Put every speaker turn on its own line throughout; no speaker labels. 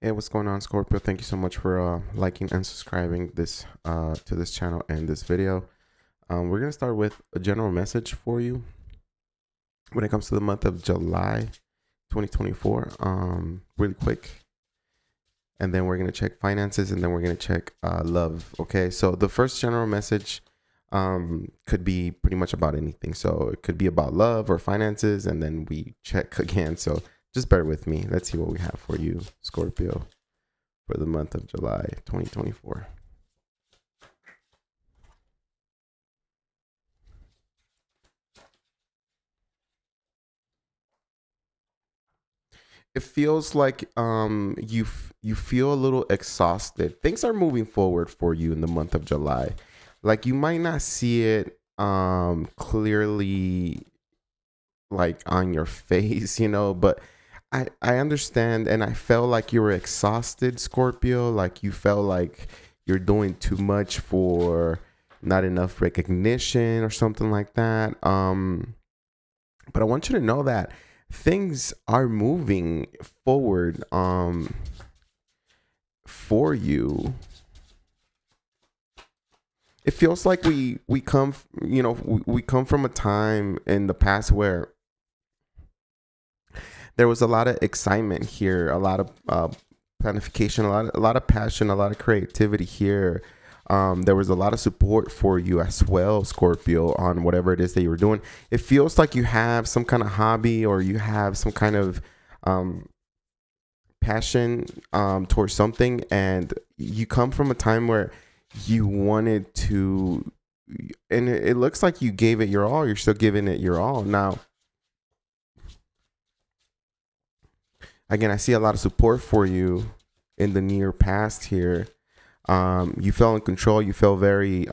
Hey, what's going on, Scorpio? Thank you so much for liking and subscribing this to this channel and this video. We're gonna start with a general message for you when it comes to the month of July 2024. Really quick, and then we're gonna check finances, and then we're gonna check love. Okay, so the first general message could be pretty much about anything. So it could be about love or finances, and then we check again. So just bear with me. Let's see what we have for you, Scorpio, for the month of July 2024. It feels like you feel a little exhausted. Things are moving forward for you in the month of July. Like you might not see it clearly like on your face, but I understand, and I felt like you were exhausted, Scorpio, like you felt like you're doing too much for not enough recognition or something like that. But I want you to know that things are moving forward for you. It feels like we come, we come from a time in the past where there was a lot of excitement here, a lot of planification, a lot of passion, a lot of creativity here. There was a lot of support for you as well, Scorpio, on whatever it is that you were doing. It feels like you have some kind of hobby, or you have some kind of passion towards something, and you come from a time where you wanted to, and it looks like you gave it your all. You're still giving it your all now. Again, I see a lot of support for you in the near past here. You felt in control. You felt very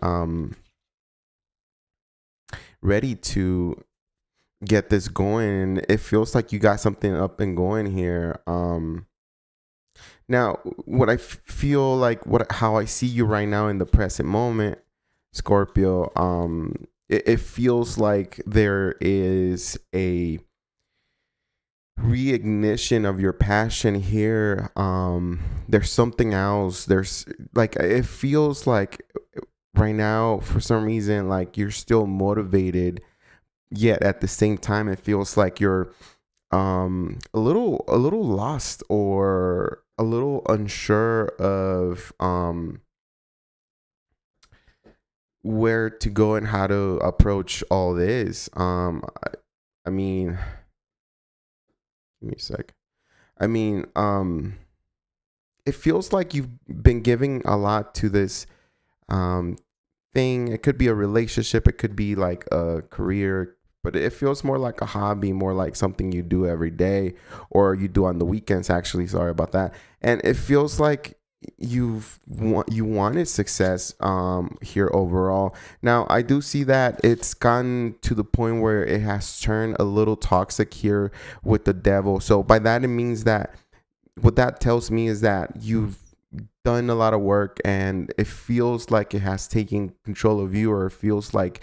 ready to get this going. It feels like you got something up and going here. Now, what I feel like, how I see you right now in the present moment, Scorpio, it feels like there is a reignition of your passion here. There's something else. There's like, it feels like right now, for some reason, like you're still motivated, yet at the same time it feels like you're a little lost, or a little unsure of where to go and how to approach all this. I mean, give me a sec. I mean, it feels like you've been giving a lot to this thing. It could be a relationship, it could be like a career, but it feels more like a hobby, more like something you do every day, or you do on the weekends, actually. Sorry about that. And it feels like you wanted success here overall. Now I do see that it's gotten to the point where it has turned a little toxic here with the devil. So by that, it means that what that tells me is that you've done a lot of work, and it feels like it has taken control of you, or it feels like,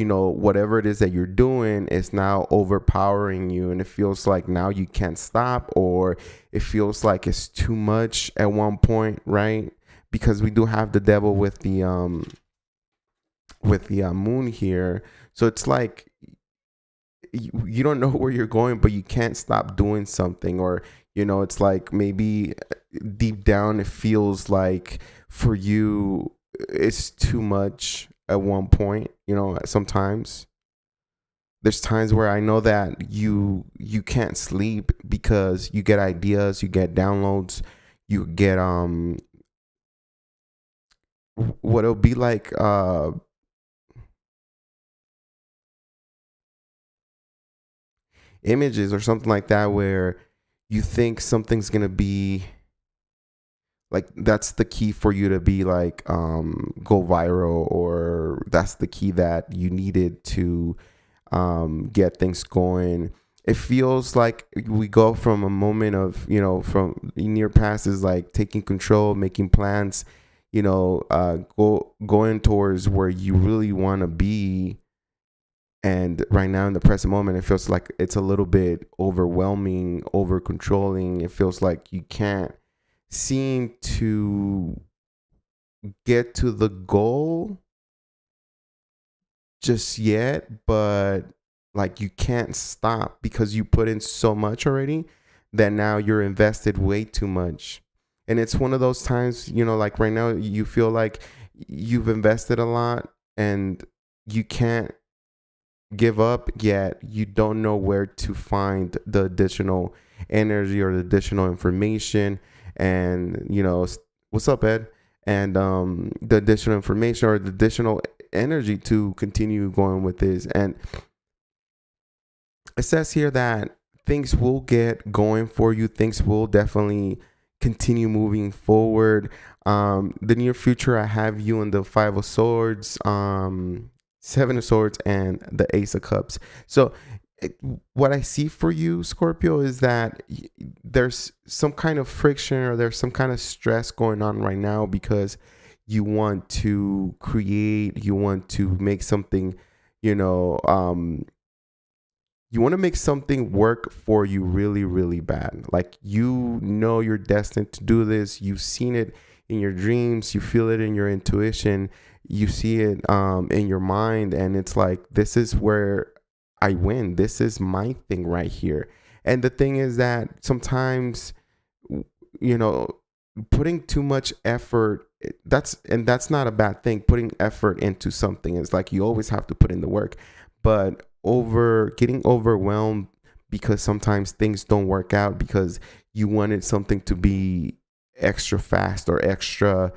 whatever it is that you're doing is now overpowering you, and it feels like now you can't stop, or it feels like it's too much at one point, right? Because we do have the devil with the moon here. So it's like you don't know where you're going, but you can't stop doing something. Or it's like maybe deep down it feels like for you it's too much at one point. Sometimes there's times where I know that you can't sleep because you get ideas, you get downloads, you get what it'll be like images or something like that, where you think something's gonna be like, that's the key for you to be like go viral, or that's the key that you needed to get things going. It feels like we go from a moment of, from near past is like taking control, making plans, going towards where you really want to be. And right now in the present moment, it feels like it's a little bit overwhelming, over controlling. It feels like you can't seem to get to the goal just yet, but like you can't stop because you put in so much already that now you're invested way too much. And it's one of those times, like right now you feel like you've invested a lot and you can't give up yet. You don't know where to find the additional energy or the additional information. And, what's up, Ed? And the additional information or the additional energy to continue going with this. And it says here that things will get going for you. Things will definitely continue moving forward. The near future, I have you in the Five of Swords, Seven of Swords, and the Ace of Cups. So what I see for you, Scorpio, is that there's some kind of friction or there's some kind of stress going on right now because you want to create, you want to make something, you want to make something work for you really, really bad. Like, you're destined to do this. You've seen it in your dreams. You feel it in your intuition. You see it in your mind. And it's like, this is where I win. This is my thing right here. And the thing is that sometimes, putting too much effort, that's not a bad thing. Putting effort into something is like, you always have to put in the work. But getting overwhelmed because sometimes things don't work out because you wanted something to be extra fast or extra,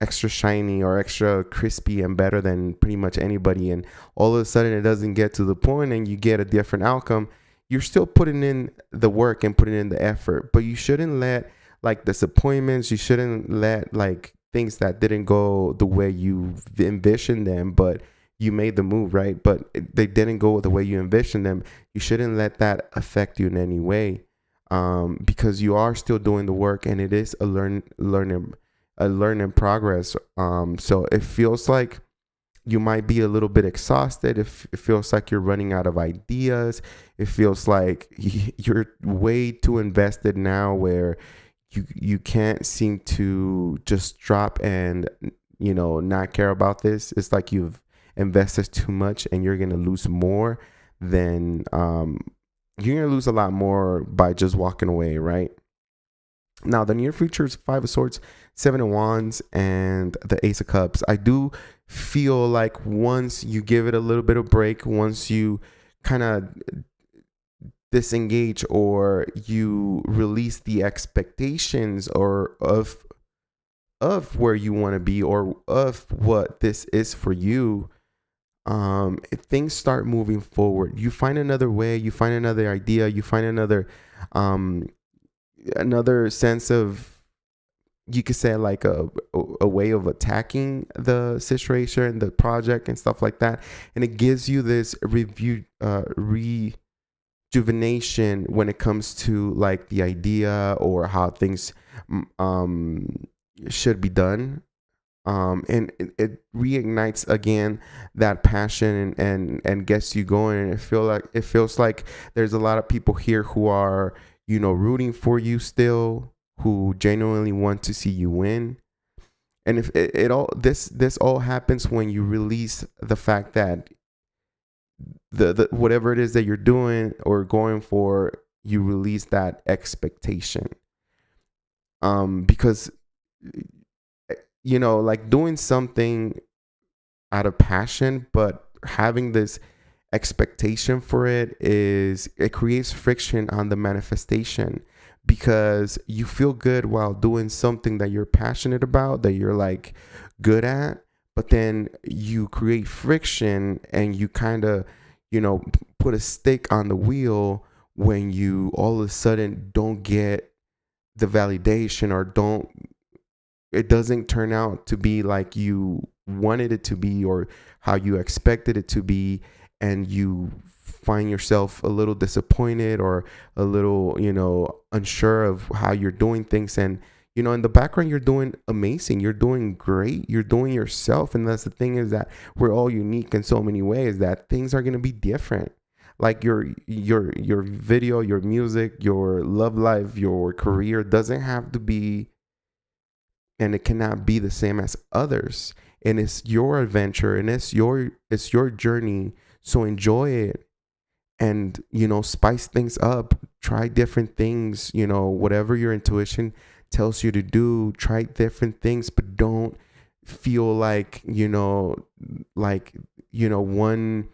extra shiny or extra crispy and better than pretty much anybody, and all of a sudden it doesn't get to the point and you get a different outcome. You're still putting in the work and putting in the effort, but you shouldn't let like disappointments, you shouldn't let like things that didn't go the way you envisioned them, but you made the move, right? But they didn't go the way you envisioned them. You shouldn't let that affect you in any way, because you are still doing the work, and it is a learning progress. So it feels like you might be a little bit exhausted. It feels like you're running out of ideas. It feels like you're way too invested now, where you can't seem to just drop and not care about this. It's like you've invested too much and you're gonna lose more than you're gonna lose a lot more by just walking away, right? Now the near future is Five of Swords, Seven of Wands, and the Ace of Cups. I do feel like once you give it a little bit of break, once you kind of disengage or you release the expectations or of where you want to be or of what this is for you, things start moving forward. You find another way, you find another idea, you find another sense of, you could say, like a way of attacking the situation, the project and stuff like that. And it gives you this rejuvenation when it comes to like the idea or how things should be done. And it reignites again that passion and gets you going. And it feels like there's a lot of people here who are, rooting for you still, who genuinely want to see you win. And if it all this all happens when you release the fact that the whatever it is that you're doing or going for, you release that expectation. Because like doing something out of passion, but having this expectation for it creates friction on the manifestation, because you feel good while doing something that you're passionate about, that you're like good at, but then you create friction and you kind of, put a stick on the wheel when you all of a sudden don't get the validation or it doesn't turn out to be like you wanted it to be or how you expected it to be, and you find yourself a little disappointed or a little, unsure of how you're doing things. And, in the background, you're doing amazing. You're doing great. You're doing yourself. And that's the thing, is that we're all unique in so many ways that things are going to be different. Like your video, your music, your love life, your career doesn't have to be, and it cannot be the same as others. And it's your adventure, and it's your journey. So enjoy it, and spice things up. Try different things. Whatever your intuition tells you to do, try different things, but don't feel like one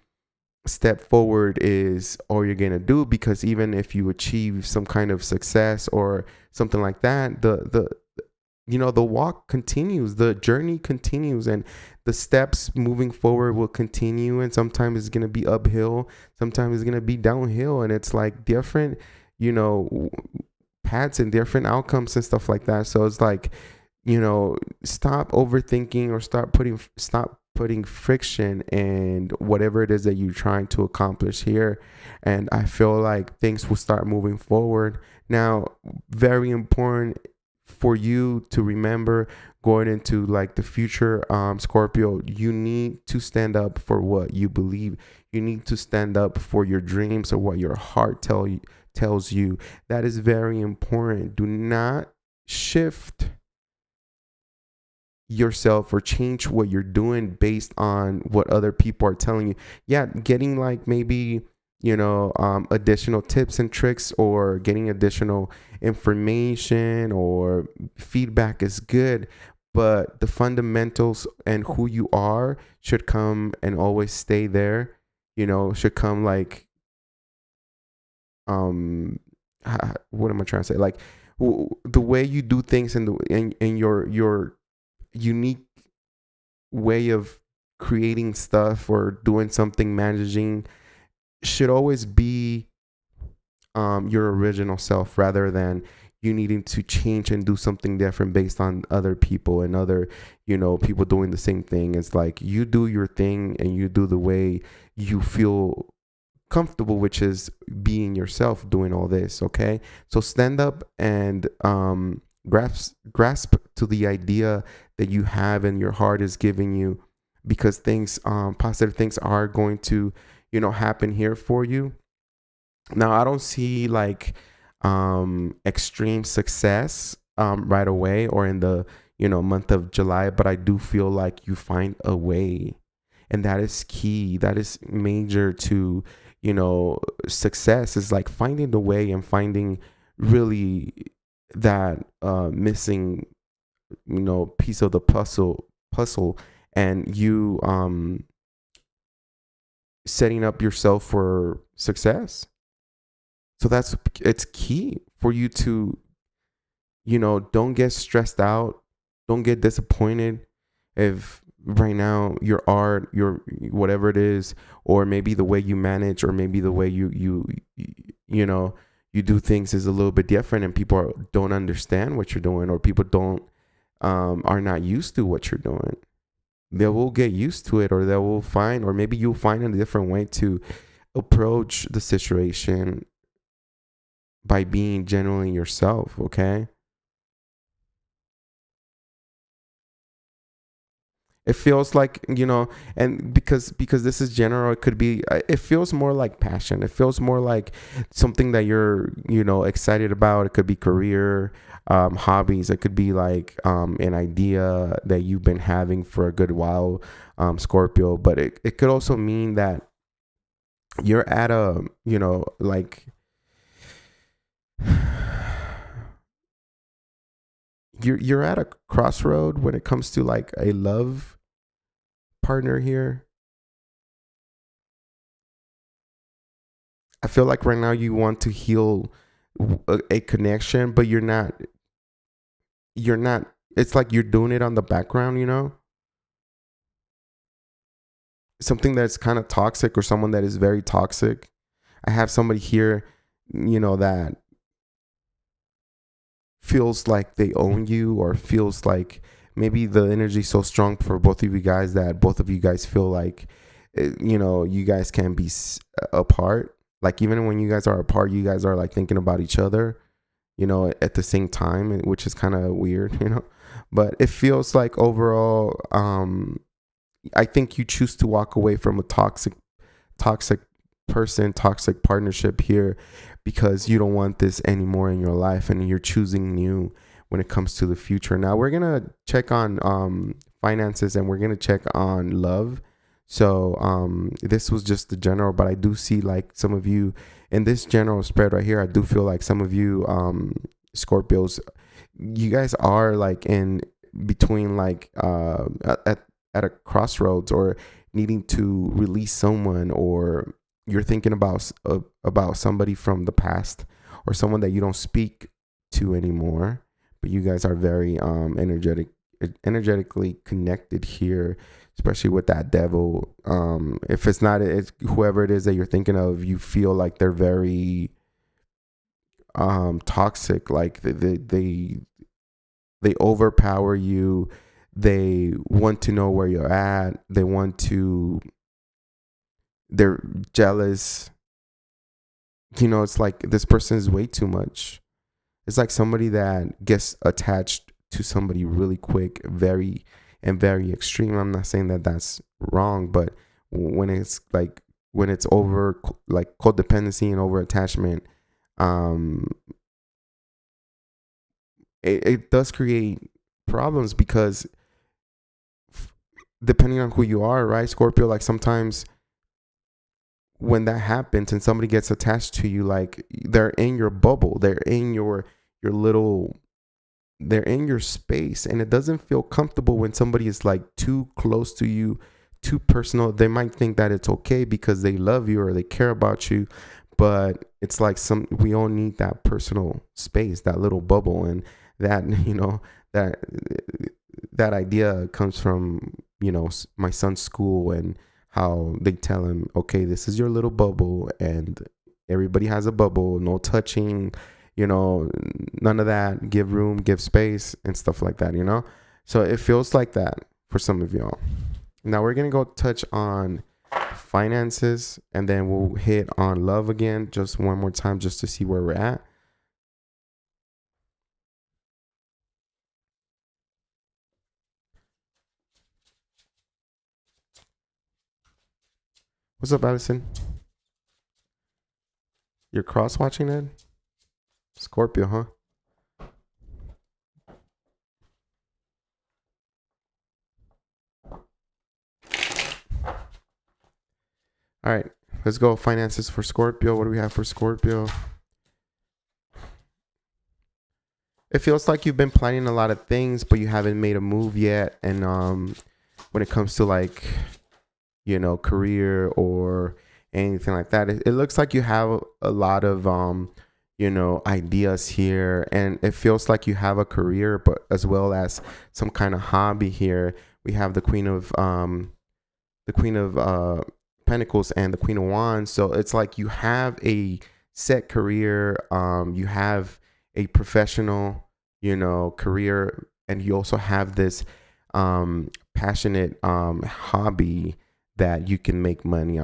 step forward is all you're gonna do, because even if you achieve some kind of success or something like that, the walk continues, the journey continues, and the steps moving forward will continue. And sometimes it's going to be uphill, sometimes it's going to be downhill, and it's like different, paths and different outcomes and stuff like that. So it's like, stop overthinking, or stop putting friction and whatever it is that you're trying to accomplish here. And I feel like things will start moving forward. Now, very important for you to remember going into like the future, Scorpio, you need to stand up for what you believe. You need to stand up for your dreams or what your heart tells you. That is very important. Do not shift yourself or change what you're doing based on what other people are telling you. Yeah, getting like maybe additional tips and tricks, or getting additional information or feedback is good, but the fundamentals and who you are should come and always stay there. Should come like, what am I trying to say? Like the way you do things, and your unique way of creating stuff or doing something, managing, should always be your original self, rather than you needing to change and do something different based on other people and other people doing the same thing. It's like, you do your thing and you do the way you feel comfortable, which is being yourself, doing all this. Okay, so stand up and grasp to the idea that you have and your heart is giving you, because things, positive things are going to happen here for you. Now, I don't see like extreme success right away or in the month of July, but I do feel like you find a way, and that is key. That is major to success, is like finding the way and finding really that missing piece of the puzzle, and you setting up yourself for success. So it's key for you to, don't get stressed out. Don't get disappointed if right now your art, your whatever it is, or maybe the way you manage, or maybe the way you do things is a little bit different, and people don't understand what you're doing, or people are not used to what you're doing. They will get used to it, or they will find, or maybe you'll find a different way to approach the situation by being genuinely yourself. Okay, it feels like, and because this is general, it could be, it feels more like passion. It feels more like something that you're excited about. It could be career, hobbies. It could be like an idea that you've been having for a good while, Scorpio. But it could also mean that you're at a like you're at a crossroad when it comes to like a love partner here. I feel like right now you want to heal a connection, but you're not, it's like you're doing it on the background. Something that's kind of toxic, or someone that is very toxic. I have somebody here, that feels like they own you, or feels like maybe the energy is so strong for both of you guys that both of you guys feel like, you guys can be apart. Like, even when you guys are apart, you guys are like thinking about each other, at the same time, which is kind of weird. But it feels like overall, I think you choose to walk away from a toxic person, toxic partnership here because you don't want this anymore in your life and you're choosing new when it comes to the future. Now we're going to check on finances and we're going to check on love. So this was just the general, but I do see like some of you in this general spread right here. I do feel like some of you Scorpios, you guys are like in between like at a crossroads or needing to release someone, or you're thinking about somebody from the past or someone that you don't speak to anymore, but you guys are very energetically connected here, especially with that devil. If it's not, it's whoever it is that you're thinking of, you feel like they're very toxic, like they overpower you. They want to know where you're at. They're jealous. You know, it's like this person is way too much. It's like somebody that gets attached to somebody really quick, very extreme. I'm not saying that that's wrong, but when it's over like codependency and over attachment, it does create problems because depending on who you are, right, Scorpio, like sometimes when that happens and somebody gets attached to you, like they're in your bubble, they're in your little, they're in your space, and it doesn't feel comfortable when somebody is like too close to you, too personal. They might think that it's okay because they love you or they care about you, but it's like we all need that personal space, that little bubble. And that, you know, that idea comes from, you know, my son's school and how they tell him, okay, this is your little bubble and everybody has a bubble, no touching, you know, none of that, give room, give space and stuff like that, you know? So it feels like that for some of y'all. Now we're going to go touch on finances and then we'll hit on love again just one more time just to see where we're at. What's up, Addison? You're cross-watching it? Scorpio, huh? All right, let's go. Finances for Scorpio. What do we have for Scorpio? It feels like you've been planning a lot of things, but you haven't made a move yet. And when it comes to like, you know, career or anything like that, it looks like you have a lot of you know, ideas here, and it feels like you have a career, but as well as some kind of hobby here. We have the Queen of Pentacles and the Queen of Wands. So it's like you have a set career, you have a professional, you know, career, and you also have this passionate hobby that you can make money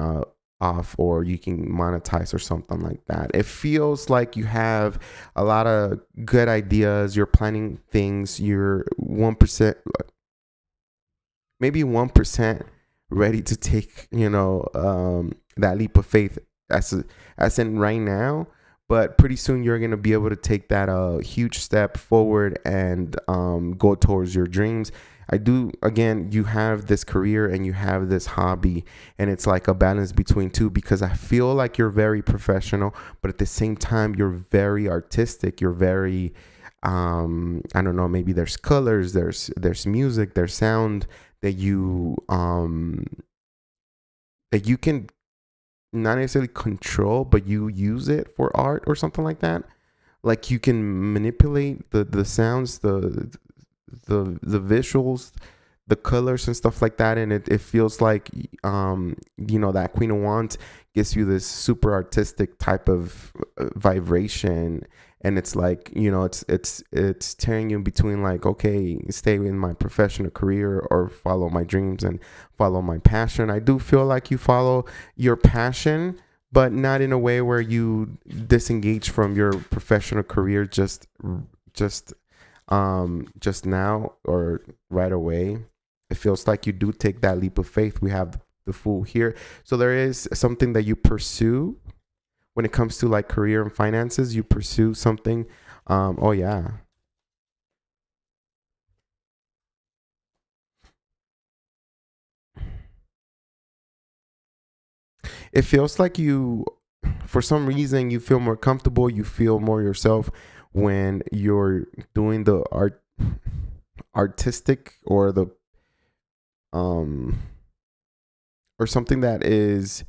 off, or you can monetize or something like that. It feels like you have a lot of good ideas. You're planning things. You're 1%, maybe 1% ready to take, you know, that leap of faith as in right now. But pretty soon you're going to be able to take that huge step forward and go towards your dreams. Again, you have this career and you have this hobby, and it's like a balance between two, because I feel like you're very professional, but at the same time, you're very artistic. You're very, I don't know, maybe there's colors, there's music, there's sound that you can not necessarily control, but you use it for art or something like that. Like you can manipulate the sounds, the visuals, the colors and stuff like that, and it feels like you know, that Queen of Wands gives you this super artistic type of vibration, and it's like, you know, it's tearing you in between, like, okay, stay in my professional career or follow my dreams and follow my passion. I do feel like you follow your passion, but not in a way where you disengage from your professional career just now or right away. It feels like you do take that leap of faith. We have the Fool here. So there is something that you pursue when it comes to like career and finances. You pursue something. Oh yeah. It feels like you, for some reason, you feel more comfortable. You feel more yourself when you're doing the artistic, or the um or something that is,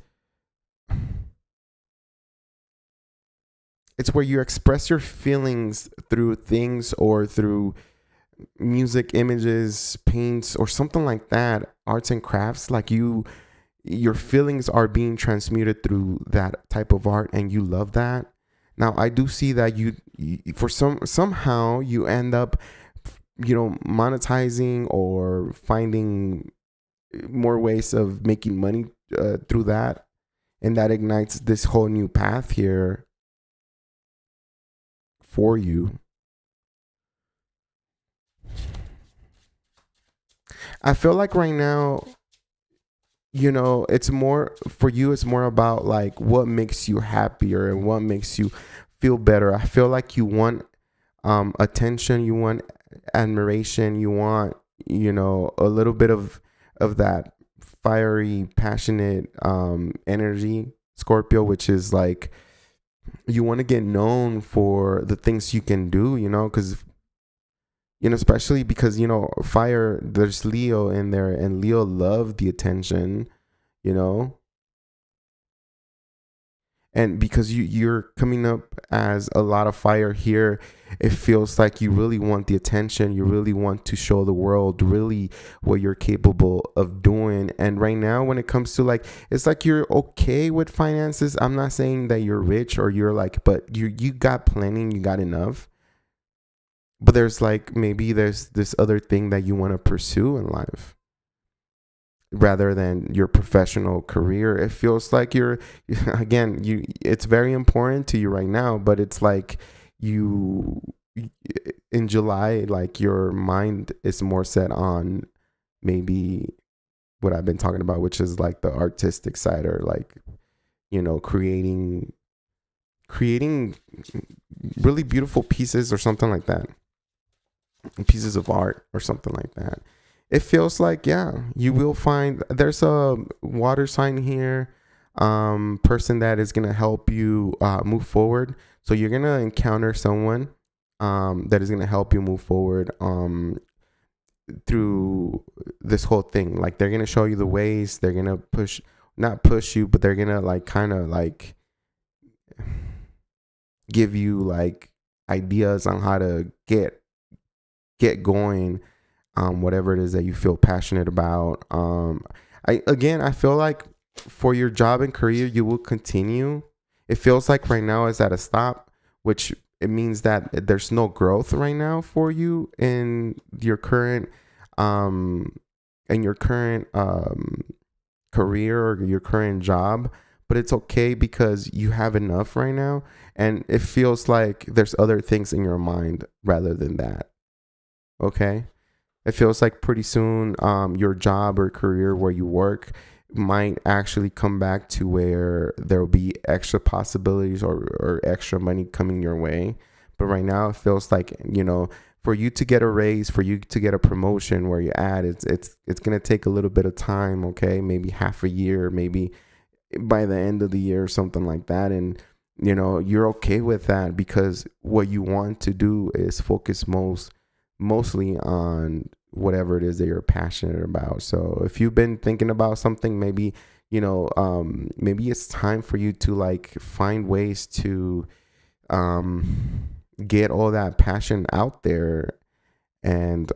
it's where you express your feelings through things, or through music, images, paints, or something like that. Arts and crafts, like your feelings are being transmuted through that type of art, and you love that. Now I do see that you for somehow you end up, monetizing or finding more ways of making money through that, and that ignites this whole new path here for you. I feel like right now, it's more for you, it's more about like what makes you happier and what makes you feel better. I feel like you want attention, you want admiration, you want, a little bit of that fiery, passionate energy, Scorpio, which is like you want to get known for the things you can do, because especially because fire, there's Leo in there, and Leo love the attention, you know and because you're coming up as a lot of fire here, it feels like you really want the attention, you really want to show the world really what you're capable of doing. And right now, when it comes to like, it's like you're okay with finances. I'm not saying that you're rich or you're like, but you got plenty, you got enough. But there's like, maybe there's this other thing that you want to pursue in life rather than your professional career. It feels like you're again, it's very important to you right now, but it's like you in July, like your mind is more set on maybe what I've been talking about, which is like the artistic side, or like, creating really beautiful pieces or something like that, pieces of art or something like that. It feels like, yeah, you will find, there's a water sign here, person that is going to help you move forward. So you're going to encounter someone that is going to help you move forward through this whole thing. Like they're going to show you the ways, they're going to not push you, but they're going to like kind of like give you like ideas on how to get going, whatever it is that you feel passionate about. I feel like for your job and career, you will continue. It feels like right now is at a stop, which it means that there's no growth right now for you in your current career or your current job. But it's okay because you have enough right now, and it feels like there's other things in your mind rather than that. Okay. It feels like pretty soon your job or career where you work might actually come back to where there will be extra possibilities, or extra money coming your way. But right now it feels like, for you to get a raise, for you to get a promotion where you're at, it's going to take a little bit of time. Okay. Maybe half a year, maybe by the end of the year or something like that. And, you're okay with that because what you want to do is focus mostly on whatever it is that you're passionate about. So if you've been thinking about something, maybe, maybe it's time for you to like find ways to get all that passion out there and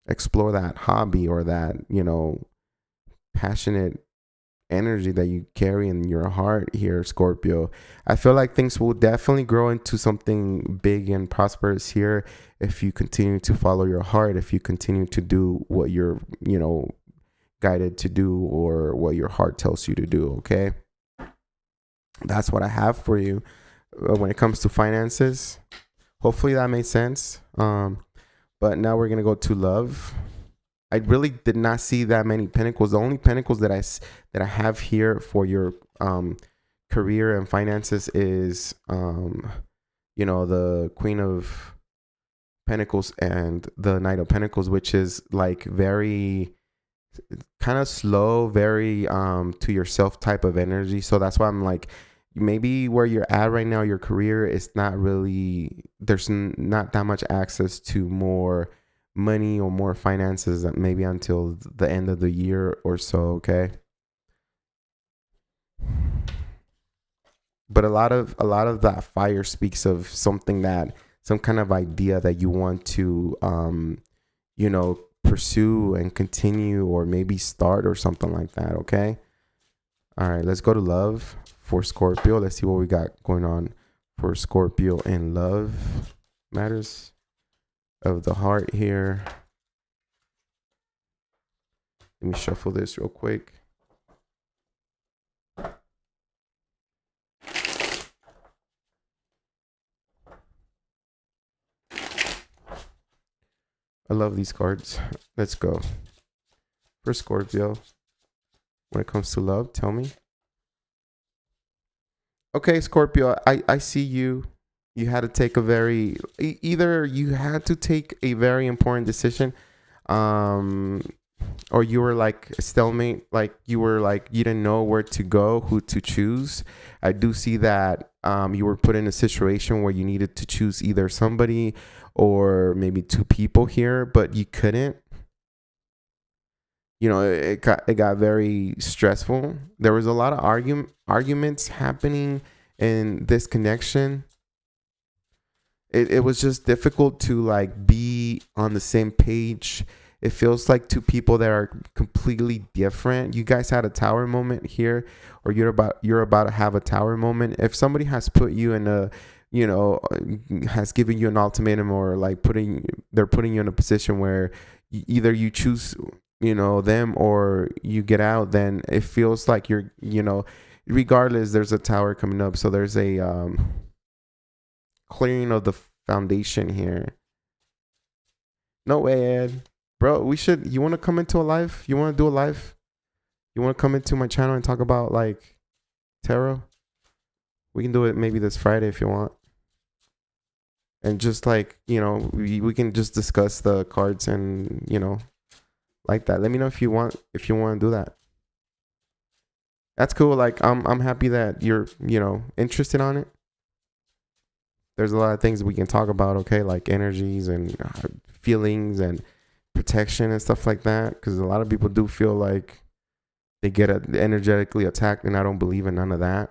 explore that hobby or that, passionate energy that you carry in your heart here, Scorpio. I feel like things will definitely grow into something big and prosperous here if you continue to follow your heart, if you continue to do what you're, guided to do, or what your heart tells you to do. Okay. That's what I have for you when it comes to finances. Hopefully that made sense. But now we're going to go to love. I really did not see that many pentacles. The only pentacles that I have here for your career and finances is the Queen of Pentacles and the Knight of Pentacles, which is like very kind of slow, very to yourself type of energy. So that's why I'm like, maybe where you're at right now, your career is not really, there's not that much access to more money or more finances, maybe until the end of the year or so. Okay. But a lot of that fire speaks of something, that some kind of idea that you want to pursue and continue, or maybe start or something like that. Okay. All right, let's go to love for Scorpio. Let's see what we got going on for Scorpio in love matters of the heart here. Let me shuffle this real quick. I love these cards. Let's go. For Scorpio, when it comes to love, tell me. Okay, Scorpio, I see you. You had to take either you had to take a very important decision, or you were like a stalemate, like you didn't know where to go, who to choose. I do see that you were put in a situation where you needed to choose either somebody or maybe two people here, but you couldn't. It got very stressful. There was a lot of arguments happening in this connection. It was just difficult to like be on the same page. It feels like two people that are completely different. You guys had a tower moment here, or you're about to have a tower moment. If somebody has put you in a, has given you an ultimatum, or like they're putting you in a position where either you choose, them, or you get out, then it feels like you're, regardless, there's a tower coming up. So there's a clearing of the foundation here. No way, Ed. Bro, you want to come into a live? You want to do a live? You want to come into my channel and talk about like tarot? We can do it maybe this Friday if you want. And just like, we can just discuss the cards and, like that. Let me know if you want to do that. That's cool. Like I'm happy that you're, interested on it. There's a lot of things we can talk about, okay? Like energies and feelings and protection and stuff like that, because a lot of people do feel like they get energetically attacked, and I don't believe in none of that,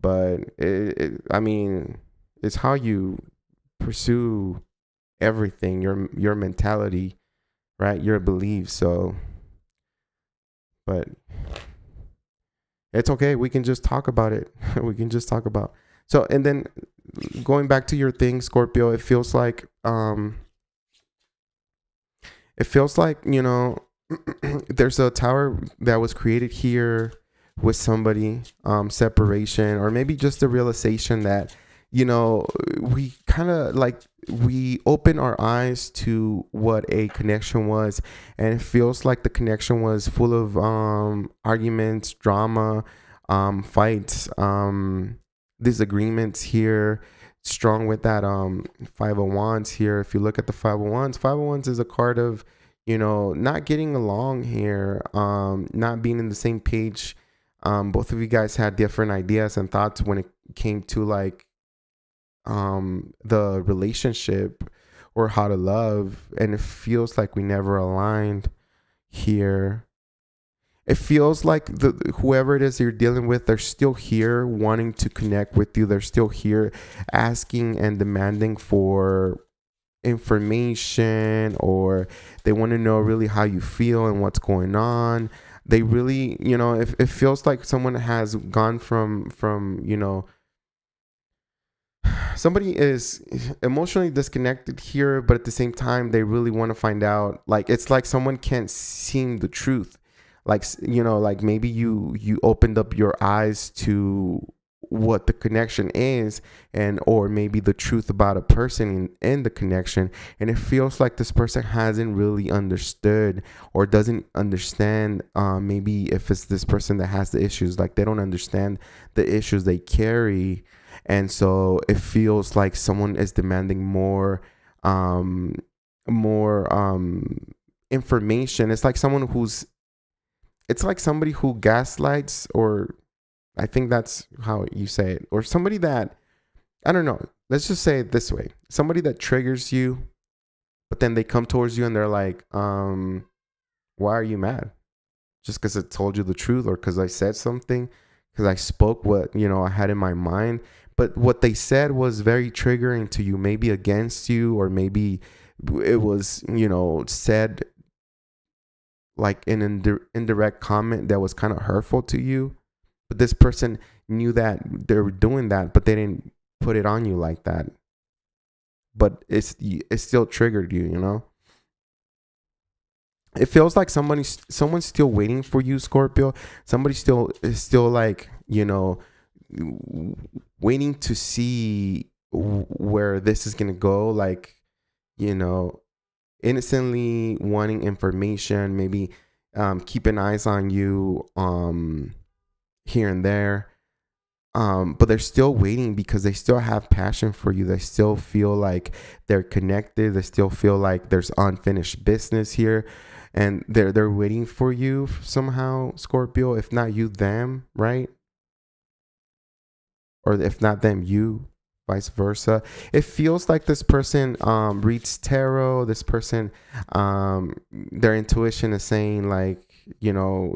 but I mean, it's how you pursue everything, your mentality, right? Your beliefs. So, but it's okay, we can just talk about it. We can just talk about. So, and then going back to your thing, Scorpio, it feels like there's a tower that was created here with somebody, separation, or maybe just the realization that, we kind of like, we open our eyes to what a connection was, and it feels like the connection was full of arguments, drama, fights, disagreements here. Strong with that Five of Wands here. If you look at the Five of Wands is a card of, not getting along here, not being in the same page. Both of you guys had different ideas and thoughts when it came to like the relationship or how to love, and it feels like we never aligned here. It feels like whoever it is you're dealing with, they're still here wanting to connect with you. They're still here asking and demanding for information, or they want to know really how you feel and what's going on. They really, it feels like someone has gone from somebody is emotionally disconnected here, but at the same time, they really want to find out. Like, it's like someone can't see the truth. Like, like maybe you opened up your eyes to what the connection is, and or maybe the truth about a person in the connection, and it feels like this person hasn't really understood or doesn't understand. Maybe if it's this person that has the issues, like they don't understand the issues they carry, and so it feels like someone is demanding um more information. It's like somebody who gaslights, or I think that's how you say it. Or somebody that, I don't know, let's just say it this way. Somebody that triggers you, but then they come towards you and they're like, why are you mad? Just because I told you the truth, or because I said something, because I spoke what, I had in my mind. But what they said was very triggering to you, maybe against you, or maybe it was, said like in an indirect comment that was kind of hurtful to you. But this person knew that they were doing that, but they didn't put it on you like that. But it still triggered you. It feels like someone's still waiting for you, Scorpio. Somebody is still like, waiting to see where this is gonna go. Like, innocently wanting information, maybe keeping eyes on you here and there. But they're still waiting because they still have passion for you. They still feel like they're connected. They still feel like there's unfinished business here, and they're waiting for you somehow, Scorpio. If not you, them, right? Or if not them, you, vice versa. It feels like this person reads tarot. This person, their intuition is saying like,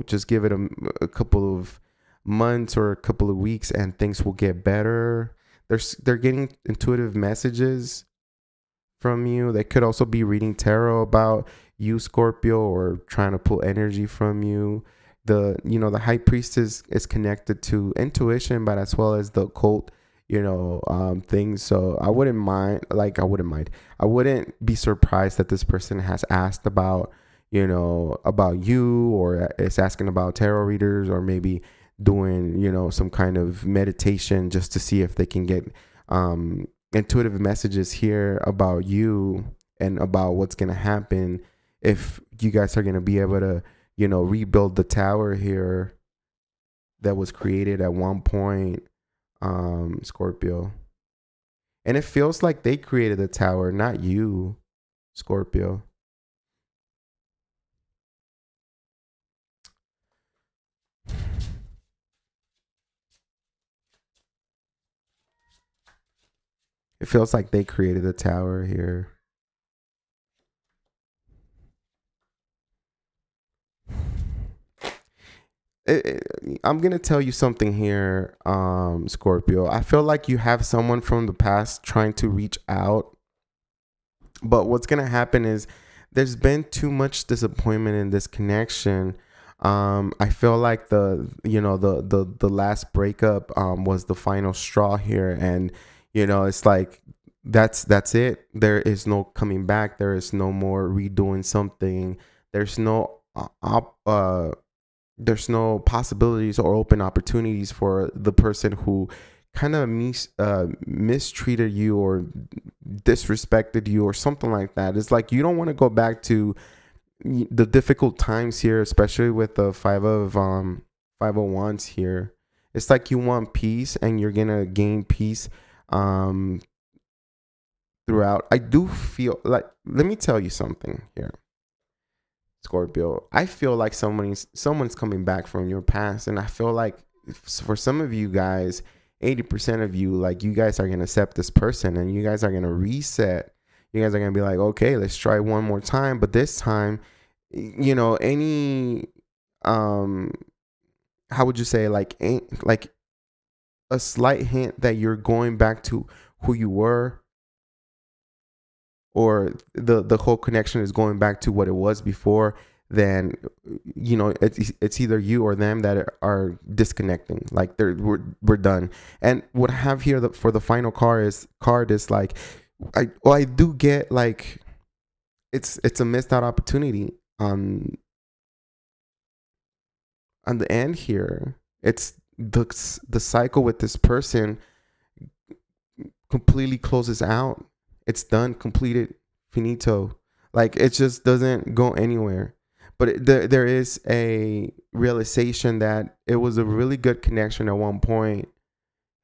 just give it a couple of months or a couple of weeks and things will get better. They're getting intuitive messages from you. They could also be reading tarot about you, Scorpio, or trying to pull energy from you. The high priestess is connected to intuition, but as well as the occult things. So I wouldn't be surprised that this person has asked about about you, or is asking about tarot readers, or maybe doing some kind of meditation just to see if they can get intuitive messages here about you and about what's going to happen if you guys are going to be able to rebuild the tower here that was created at one point, Scorpio. And it feels like they created the tower, not you, Scorpio. It feels like they created the tower here. I'm going to tell you something here, Scorpio. I feel like you have someone from the past trying to reach out. But what's going to happen is there's been too much disappointment in this connection. I feel like the last breakup was the final straw here, and it's like that's it. There is no coming back. There is no more redoing something. There's no there's no possibilities or open opportunities for the person who kind of mistreated you or disrespected you or something like that. It's like you don't want to go back to the difficult times here, especially with the five of wands here. It's like you want peace, and you're gonna gain peace throughout. I do feel like, let me tell you something here, Scorpio. I feel like someone's coming back from your past, and I feel like for some of you guys, 80% of you, like, you guys are gonna accept this person, and you guys are gonna reset. You guys are gonna be like, okay, let's try one more time, but this time, any how would you say, like a slight hint that you're going back to who you were, or the whole connection is going back to what it was before, then it's either you or them that are disconnecting. Like we're done. And what I have here for the final card is like, I do get like it's a missed out opportunity on the end here. It's the cycle with this person completely closes out. It's done, completed, finito. Like it just doesn't go anywhere. But there is a realization that it was a really good connection at one point,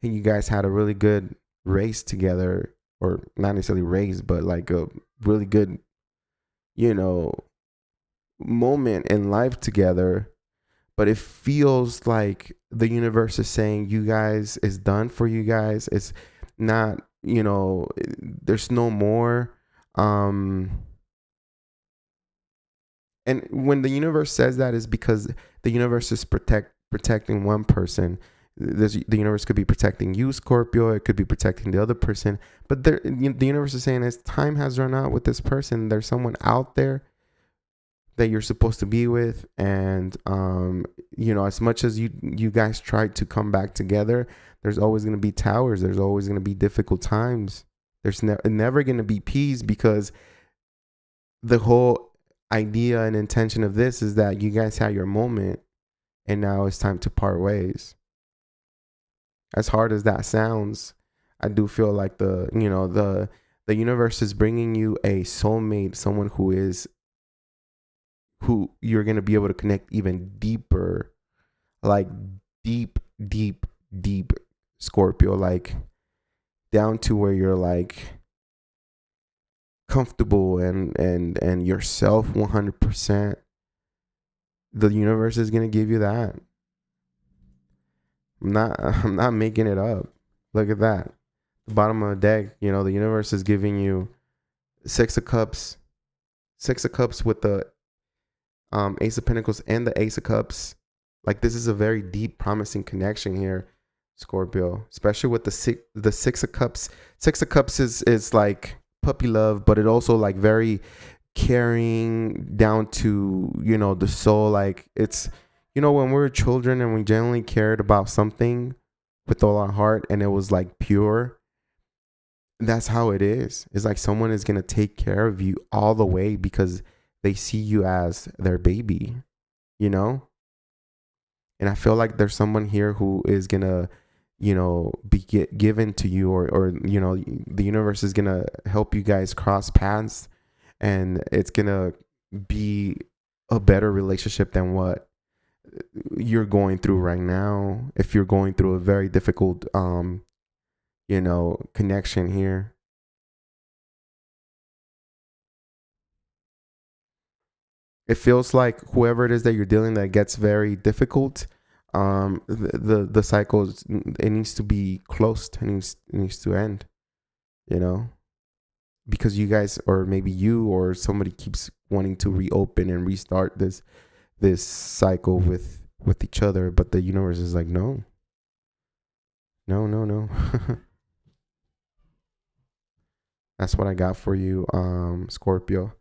and you guys had a really good race together, or not necessarily race, but like a really good, you know, moment in life together. But it feels like the universe is saying you guys is done for you guys. It's not, there's no more. And when the universe says that, is because the universe is protecting one person. The universe could be protecting you, Scorpio. It could be protecting the other person. But the universe is saying, as time has run out with this person, there's someone out there that you're supposed to be with. And as much as you guys try to come back together, there's always going to be towers. There's always going to be difficult times. There's never going to be peace, because the whole idea and intention of this is that you guys had your moment and now it's time to part ways. As hard as that sounds, I do feel like the universe is bringing you a soulmate, someone who you're going to be able to connect even deeper, like deep Scorpio, like down to where you're like comfortable and yourself 100%. The universe is going to give you that. I'm not making it up. Look at that. The bottom of the deck, the universe is giving you Six of Cups with the Ace of Pentacles and the Ace of Cups. Like, this is a very deep, promising connection here, Scorpio, especially with the Six of Cups. Six of Cups is like puppy love, but it also like very caring down to, the soul. Like, it's, when we were children and we genuinely cared about something with all our heart and it was like pure, that's how it is. It's like someone is going to take care of you all the way because they see you as their baby, And I feel like there's someone here who is going to, be given to you, or the universe is going to help you guys cross paths, and it's going to be a better relationship than what you're going through right now. If you're going through a very difficult, connection here. It feels like whoever it is that you're dealing that gets very difficult, the cycle, it needs to be closed. It needs to end, because you guys, or maybe you or somebody, keeps wanting to reopen and restart this cycle with each other, but the universe is like, no. That's what I got for you, Scorpio.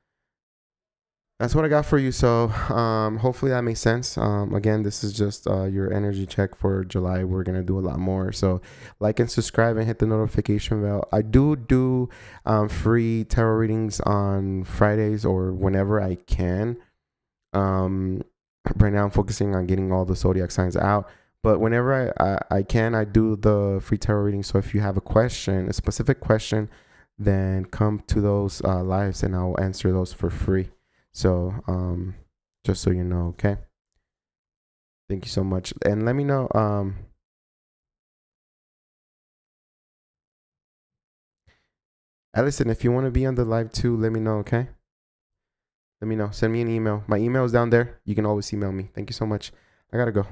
That's what I got for you. So hopefully that makes sense. Again, this is just your energy check for July. We're going to do a lot more. So like and subscribe and hit the notification bell. I do free tarot readings on Fridays or whenever I can. Right now I'm focusing on getting all the zodiac signs out. But whenever I can, I do the free tarot reading. So if you have a specific question, then come to those lives and I'll answer those for free. So, just so you know, okay? Thank you so much. And let me know, Allison, if you want to be on the live too, let me know, okay? Let me know. Send me an email. My email is down there. You can always email me. Thank you so much. I gotta go.